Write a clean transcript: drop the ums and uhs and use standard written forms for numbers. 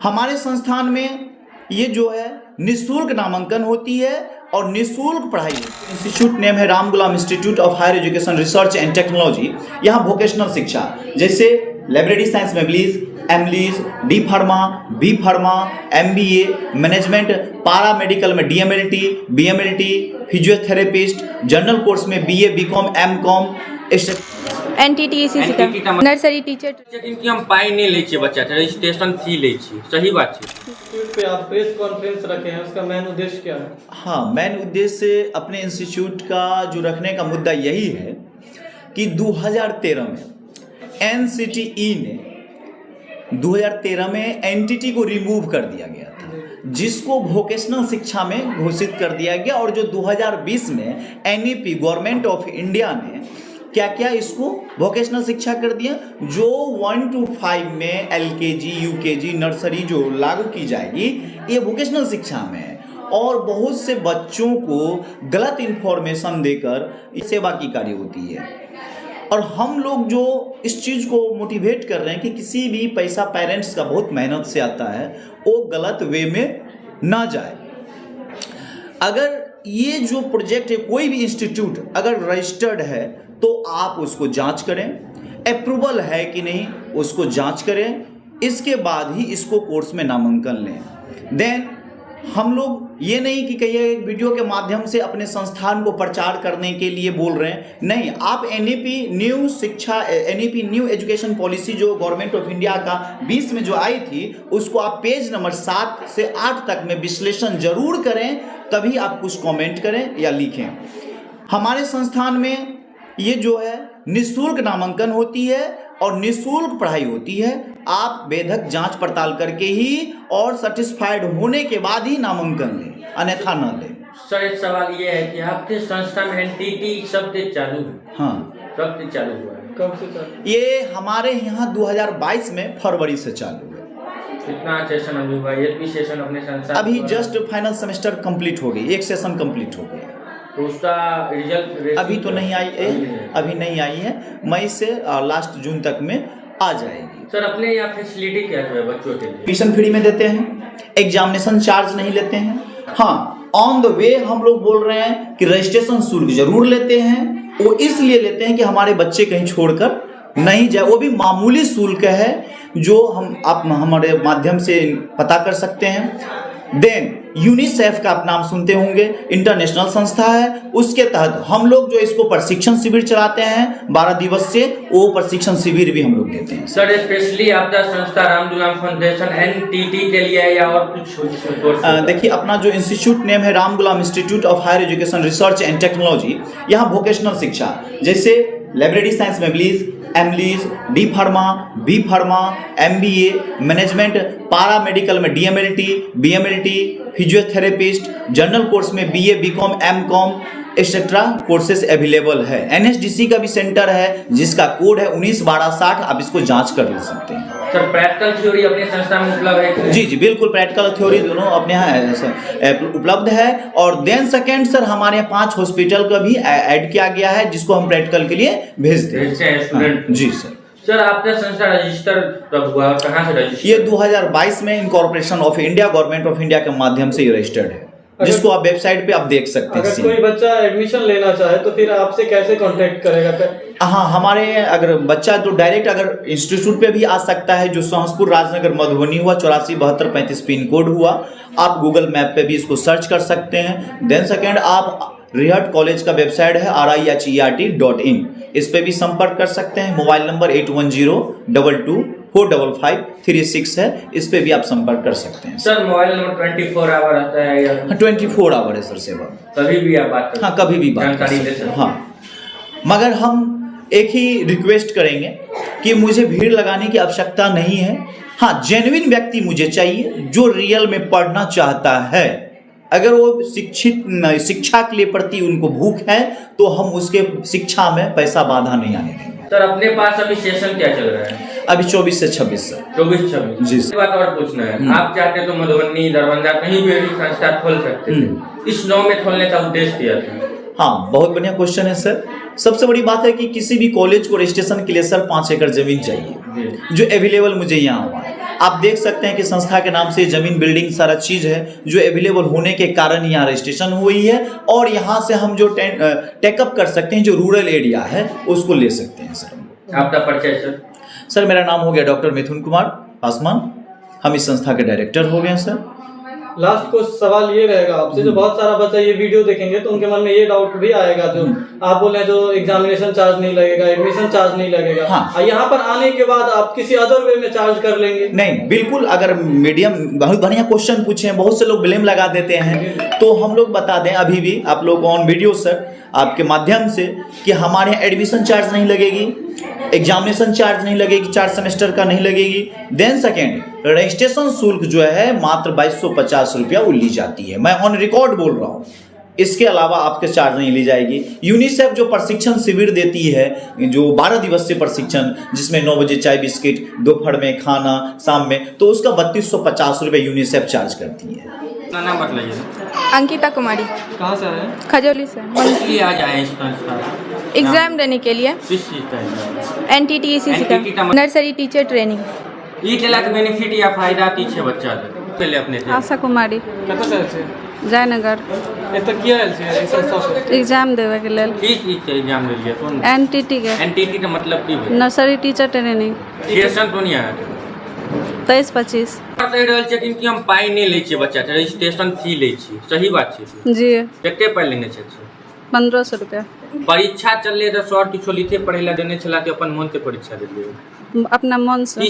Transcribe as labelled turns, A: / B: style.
A: हमारे संस्थान में ये जो है निःशुल्क नामांकन होती है और निःशुल्क पढ़ाई होती है। इंस्टीट्यूट नेम है Ram Gulam institute of higher education research and technology. यहाँ वोकेशनल शिक्षा जैसे लाइब्रेरी साइंस में एमलीज, D pharma, B pharma, MBA, management, para medical में DMLT, BMLT, physiotherapist, general course में BA, BCom, MCom,
B: NTT nursery teacher
C: कि हम पाई नहीं लै छियै बच्चा रजिस्ट्रेशन फी लै छियै, सही बात छै।
D: इंस्टीट्यूट पे आप प्रेस कॉन्फ्रेंस रखे हैं, उसका मेन उद्देश्य क्या है?
A: हाँ, मेन उद्देश्य अपने इंस्टीट्यूट का जो रखने का मुद्दा यही है कि 2013 में NCTE ने 2013 में NTT को रिमूव कर दिया गया था, जिसको वोकेशनल शिक्षा में घोषित कर दिया गया। और जो 2020 में NEP गवर्नमेंट ऑफ इंडिया ने क्या क्या इसको वोकेशनल शिक्षा कर दिया, जो 1 to 5 में LKG, UKG, नर्सरी जो लागू की जाएगी ये वोकेशनल शिक्षा में है। और बहुत से बच्चों को गलत इन्फॉर्मेशन देकर सेवा की कार्य होती है। और हम लोग जो इस चीज़ को मोटिवेट कर रहे हैं कि किसी भी पैसा पेरेंट्स का बहुत मेहनत से आता है वो गलत वे में ना जाए। अगर ये जो प्रोजेक्ट है, कोई भी इंस्टीट्यूट अगर रजिस्टर्ड है तो आप उसको जांच करें, अप्रूवल है कि नहीं उसको जांच करें, इसके बाद ही इसको कोर्स में नामांकन लें। देन हम लोग ये नहीं कि कहीं एक वीडियो के माध्यम से अपने संस्थान को प्रचार करने के लिए बोल रहे हैं, नहीं। आप NEP न्यू एजुकेशन पॉलिसी जो गवर्नमेंट ऑफ इंडिया का 20 में जो आई थी, उसको आप पेज नंबर 7 से 8 तक में विश्लेषण जरूर करें, तभी आप कुछ कमेंट करें या लिखें। हमारे संस्थान में ये जो है निःशुल्क नामांकन होती है और निःशुल्क पढ़ाई होती है। आप बेधक जांच पड़ताल करके ही और सेटिस्फाइड होने के बाद ही नामांकन लें, अन्यथा न लें।
C: सर एक सवाल ये है कि आपके संस्था में NTT शब्द चालू है?
A: हाँ,
C: शब्द चालू हुआ है।
D: कब से चालू?
A: ये हमारे यहाँ 2022 में फरवरी से चालू है।
C: कितना सेशन अभी हुआ? एक भी सेशन अपने संस्था
A: अभी जस्ट फाइनल सेमेस्टर कंप्लीट हो गई, एक सेशन कंप्लीट हो गया।
C: तो उसका रिजल्ट
A: अभी तो नहीं आई है, अभी नहीं आई है। मई से लास्ट जून तक में आ जाएगी।
C: सर अपने यहाँ फैसिलिटी क्या है बच्चों के लिए?
A: ट्यूशन फ्री में देते हैं, एग्जामिनेशन चार्ज नहीं लेते हैं। हाँ, ऑन द वे हम लोग बोल रहे हैं कि रजिस्ट्रेशन शुल्क जरूर लेते हैं। वो इसलिए लेते हैं कि हमारे बच्चे कहीं छोड़कर नहीं जाए। वो भी मामूली शुल्क है जो आप हमारे माध्यम से पता कर सकते हैं। देन यूनिसेफ का आप नाम सुनते होंगे, इंटरनेशनल संस्था है, उसके तहत हम लोग जो इसको प्रशिक्षण शिविर चलाते हैं 12 दिवसीय, वो प्रशिक्षण शिविर भी हम लोग देते हैं।
C: सर स्पेशली आपका संस्था राम गुलाम फाउंडेशन NTT के लिए या और कुछ?
A: देखिए, अपना जो इंस्टीट्यूट नेम है Ram Gulam institute of higher education research and technology. यहाँ वोकेशनल शिक्षा जैसे लाइब्रेरी साइंस में एमलीज, D pharma, B pharma, MBA, management, para medical में DMLT, BMLT, physiotherapist, general course में BA, BCom, MCom etcetera courses available है। NSDC का भी सेंटर है जिसका कोड है 191260। आप इसको जांच कर ले सकते हैं।
C: सर प्रैक्टिकल थ्योरी अपने संस्था में उपलब्ध है? जी
A: बिल्कुल, प्रैक्टिकल थ्योरी दोनों अपने यहाँ उपलब्ध है। और देन सेकेंड सर हमारे यहाँ 5 हॉस्पिटल का भी ऐड किया गया है, जिसको हम प्रैक्टिकल के लिए भेजते हैं स्टूडेंट। जी सर।
C: सर आपका संस्था रजिस्टर कब हुआ और कहाँ से रजिस्टर?
A: ये 2022 में incorporation of India government of India के माध्यम से ये रजिस्टर्ड है, जिसको आप वेबसाइट पे आप देख सकते हैं।
D: अगर कोई बच्चा एडमिशन लेना चाहे तो फिर आपसे कैसे कांटेक्ट करेगा?
A: हाँ, हमारे अगर बच्चा तो डायरेक्ट अगर इंस्टीट्यूट पे भी आ सकता है, जो सहसपुर राजनगर मधुबनी हुआ 847235 पिन कोड हुआ। आप गूगल मैप पे भी इसको सर्च कर सकते हैं। देन सेकेंड आप रिहट कॉलेज का वेबसाइट है RIHERT.in, इस पे भी संपर्क कर सकते हैं। मोबाइल नंबर 8102245536 है, इस पे भी आप संपर्क कर सकते हैं।
C: सर मोबाइल नंबर 24 आवर आता है या?
A: 24 आवर है सर सेवा,
C: कभी भी आप बात कर?
A: हाँ, कभी भी बात
C: जानकारी दे सकते हैं।
A: हाँ, मगर हम एक ही रिक्वेस्ट करेंगे कि मुझे भीड़ लगाने की आवश्यकता नहीं है। हाँ, जेन्युइन व्यक्ति मुझे चाहिए जो रियल में पढ़ना चाहता है। अगर वो शिक्षा के लिए प्रति उनको भूख है तो हम उसके शिक्षा में पैसा बाधा नहीं आने देंगे।
C: सर अपने पास अभी सेशन क्या चल रहा है?
A: अभी 24 से 26 सर।
C: 24-26 जी सर। बात और पूछना है, आप चाहते तो मधुबनी, दरभंगा कहीं भी संस्था खोल सकते हैं। इस 9 में खोलने का उद्देश्य क्या था?
A: हाँ, बहुत बढ़िया क्वेश्चन है सर। सबसे बड़ी बात है कि किसी भी कॉलेज को रजिस्ट्रेशन के लिए सर 5 एकड़ जमीन चाहिए, जो अवेलेबल मुझे यहाँ हुआ है। आप देख सकते हैं कि संस्था के नाम से जमीन बिल्डिंग सारा चीज़ है जो अवेलेबल होने के कारण यहाँ रजिस्ट्रेशन हुई है, और यहाँ से हम जो टेकअप कर सकते हैं जो रूरल एरिया है उसको ले सकते हैं सर।
C: आपका परिचय सर?
A: सर मेरा नाम हो गया डॉक्टर मिथुन कुमार पासवान, हम इस संस्था के डायरेक्टर हो गए हैं सर।
D: लास्ट को सवाल ये रहेगा आपसे, जो बहुत सारा बच्चा ये वीडियो देखेंगे तो उनके मन में ये डाउट भी आएगा, जो आप बोल रहे हैं जो एग्जामिनेशन चार्ज नहीं लगेगा, एडमिशन चार्ज नहीं लगेगा,
A: हाँ।
D: यहाँ पर आने के बाद आप किसी अदर वे में चार्ज कर लेंगे?
A: नहीं, बिल्कुल। अगर मीडियम बहुत बढ़िया क्वेश्चन पूछे हैं, बहुत से लोग ब्लेम लगा देते हैं, तो हम लोग बता दें अभी भी आप लोग ऑन वीडियो सर आपके माध्यम से कि हमारे यहाँ एडमिशन चार्ज नहीं लगेगी, एग्जामिनेशन चार्ज नहीं लगेगी, 4 सेमेस्टर का नहीं लगेगी। देन सेकेंड, रजिस्ट्रेशन शुल्क जो है मात्र 2250 रुपया वो ली जाती है, मैं ऑन रिकॉर्ड बोल रहा हूँ। इसके अलावा आपके चार्ज नहीं ली जाएगी। यूनिसेफ जो प्रशिक्षण शिविर देती है, जो 12 दिवसीय प्रशिक्षण, जिसमें 9 बजे चाय बिस्किट, दोपहर में खाना, शाम में, तो उसका 3250 रुपये यूनिसेफ चार्ज करती है।
C: अपना नाम बताइए।
B: अंकिता कुमारी,
D: कहाँ से आए?
B: खजौली से।
C: इसलिए आज आए इस संस्था?
B: एग्जाम देने के लिए।
C: किस चीज़ का एग्जाम?
B: NTTECC
C: NTT
B: का नर्सरी टीचर ट्रेनिंग।
C: ये केला के बेनिफिट या फायदा पीछे बच्चा पहले अपने थे।
B: आशा कुमारी,
D: कतऽ से आयल छी?
B: जयनगर।
D: एतऽ किया आयल छी ई संस्था से?
B: एग्जाम देवे के लेल।
C: की चीज के एग्जाम देलिए? कौन?
B: NTT के
C: एनटीटी का मतलब की होय?
B: Nursery teacher training.
C: रजिस्ट्रेशन तो नहीं आया?
B: 23-25।
C: कहि रहल छै कि हम पाई नहीं लै छियै बच्चा से, रजिस्ट्रेशन फी लै छियै, सही बात छै?
B: जी।
C: कते पाई लेने छै?
B: 1500 रुपया।
C: परीक्षा चलले तो सर किछो लिखे पढ़े ला देने छला कि अपन मन के परीक्षा देलिए?
B: अपना मन से।